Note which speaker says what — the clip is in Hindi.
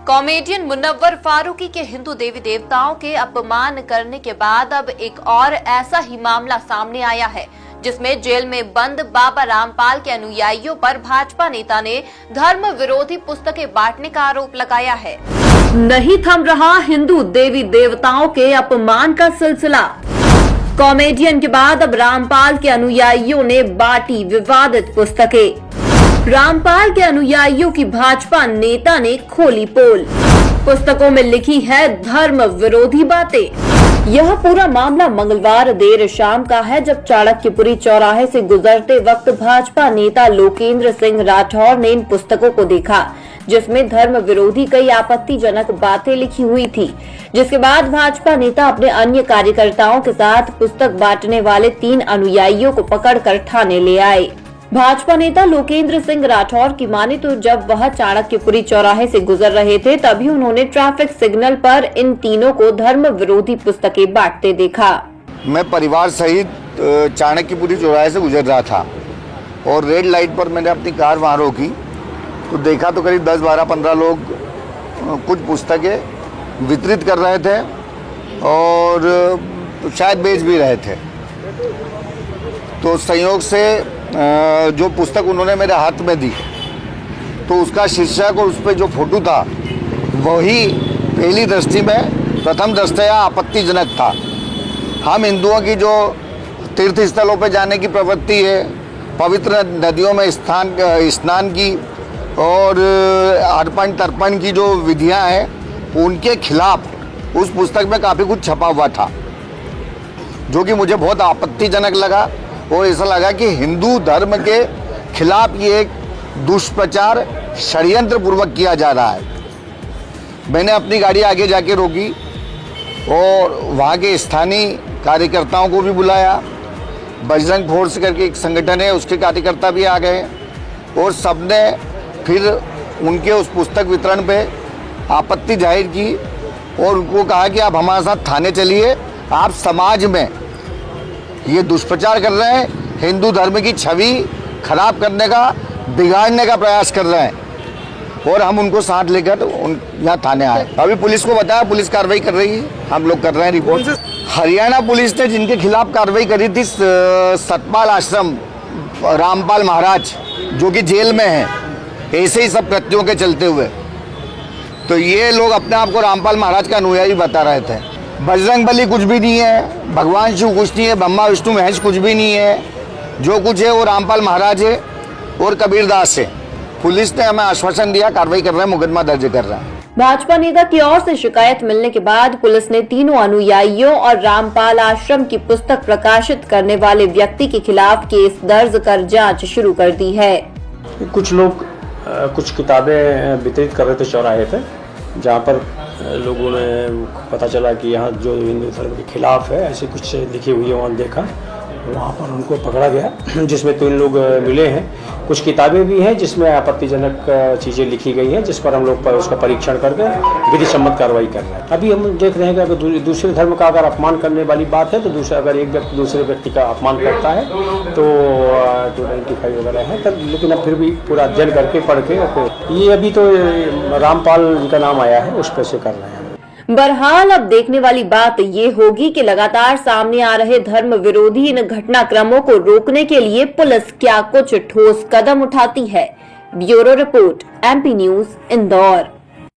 Speaker 1: कॉमेडियन मुनव्वर फारूकी के हिंदू देवी देवताओं के अपमान करने के बाद अब एक और ऐसा ही मामला सामने आया है, जिसमें जेल में बंद बाबा रामपाल के अनुयायियों पर भाजपा नेता ने धर्म विरोधी पुस्तकें बांटने का आरोप लगाया है। नहीं थम रहा हिंदू देवी देवताओं के अपमान का सिलसिला। कॉमेडियन के बाद अब रामपाल के अनुयायियों ने बांटी विवादित पुस्तकें। रामपाल के अनुयायियों की भाजपा नेता ने खोली पोल। पुस्तकों में लिखी है धर्म विरोधी बातें। यह पूरा मामला मंगलवार देर शाम का है, जब चाणक्यपुरी चौराहे से गुजरते वक्त भाजपा नेता लोकेंद्र सिंह राठौर ने इन पुस्तकों को देखा, जिसमें धर्म विरोधी कई आपत्तिजनक बातें लिखी हुई थी। जिसके बाद भाजपा नेता अपने अन्य कार्यकर्ताओं के साथ पुस्तक बांटने वाले 3 अनुयायियों को पकड़कर थाने ले आए। भाजपा नेता लोकेंद्र सिंह राठौर की माने तो जब वह चाणक्यपुरी चौराहे से गुजर रहे थे, तभी उन्होंने ट्रैफिक सिग्नल पर इन तीनों को धर्म विरोधी पुस्तकें बांटते देखा।
Speaker 2: मैं परिवार सहित चाणक्यपुरी चौराहे से गुजर रहा था और रेड लाइट पर मैंने अपनी कार वहाँ रोकी तो देखा तो करीब 10, 12, 15 लोग कुछ पुस्तकें वितरित कर रहे थे और शायद बेच भी रहे थे। तो संयोग से जो पुस्तक उन्होंने मेरे हाथ में दी तो उसका शीर्षक और उस पर जो फोटो था वही पहली दृष्टि में प्रथम दृष्टया आपत्तिजनक था। हम हिंदुओं की जो तीर्थ स्थलों पर जाने की प्रवृत्ति है, पवित्र नदियों में स्नान की और अर्पण तर्पण की जो विधियां हैं, उनके खिलाफ उस पुस्तक में काफ़ी कुछ छपा हुआ था, जो कि मुझे बहुत आपत्तिजनक लगा और ऐसा लगा कि हिंदू धर्म के खिलाफ ये एक दुष्प्रचार षड्यंत्र पूर्वक किया जा रहा है। मैंने अपनी गाड़ी आगे जाके रोकी और वहाँ के स्थानीय कार्यकर्ताओं को भी बुलाया। बजरंग फोर्स करके एक संगठन है, उसके कार्यकर्ता भी आ गए और सबने फिर उनके उस पुस्तक वितरण पे आपत्ति जाहिर की और उनको कहा कि आप हमारे साथ थाने चलिए, आप समाज में ये दुष्प्रचार कर रहे हैं, हिंदू धर्म की छवि खराब करने का, बिगाड़ने का प्रयास कर रहे हैं। और हम उनको साथ लेकर यहाँ थाने आए। अभी पुलिस को बताया, पुलिस कार्रवाई कर रही है, हम लोग कर रहे हैं रिपोर्ट। हरियाणा पुलिस ने जिनके खिलाफ कार्रवाई करी थी, सतपाल आश्रम रामपाल महाराज जो कि जेल में हैं, ऐसे ही सब कृत्यों के चलते हुए, तो ये लोग अपने आप को रामपाल महाराज का अनुयायी बता रहे थे। बजरंग बली कुछ भी नहीं है, भगवान शिव कुछ नहीं है, ब्रह्मा विष्णु महेश कुछ भी नहीं है, जो कुछ है वो रामपाल महाराज है और कबीरदास है। पुलिस ने हमें आश्वासन दिया, कार्रवाई कर रहे हैं, मुकदमा दर्ज कर रहा है।
Speaker 1: भाजपा नेता की ओर से शिकायत मिलने के बाद पुलिस ने तीनों अनुयायियों और रामपाल आश्रम की पुस्तक प्रकाशित करने वाले व्यक्ति के खिलाफ केस दर्ज कर जांच शुरू कर दी है।
Speaker 3: कुछ लोग कुछ किताबें वितरित कर रहे थे चौराहे पे, जहाँ पर लोगों ने पता चला कि यहाँ जो हिंदू धर्म के खिलाफ है ऐसे कुछ लिखी हुई है, वहाँ देखा, वहाँ पर उनको पकड़ा गया, जिसमें 3 लोग मिले हैं। कुछ किताबें भी हैं जिसमें आपत्तिजनक चीज़ें लिखी गई हैं, जिस पर हम लोग उसका परीक्षण करके विधि सम्मत कार्रवाई कर रहे हैं। अभी हम देख रहे हैं कि अगर दूसरे धर्म का अगर अपमान करने वाली बात है तो दूसरा, अगर एक व्यक्ति दूसरे व्यक्ति का अपमान करता है तो 295 वगैरह है तब, लेकिन अब फिर भी पूरा अध्ययन करके पढ़ के ये अभी तो रामपाल जी का नाम आया है, उस पर से कर रहे हैं।
Speaker 1: बहरहाल अब देखने वाली बात ये होगी कि लगातार सामने आ रहे धर्म विरोधी इन घटनाक्रमों को रोकने के लिए पुलिस क्या कुछ ठोस कदम उठाती है। Bureau report, MP news, Indore.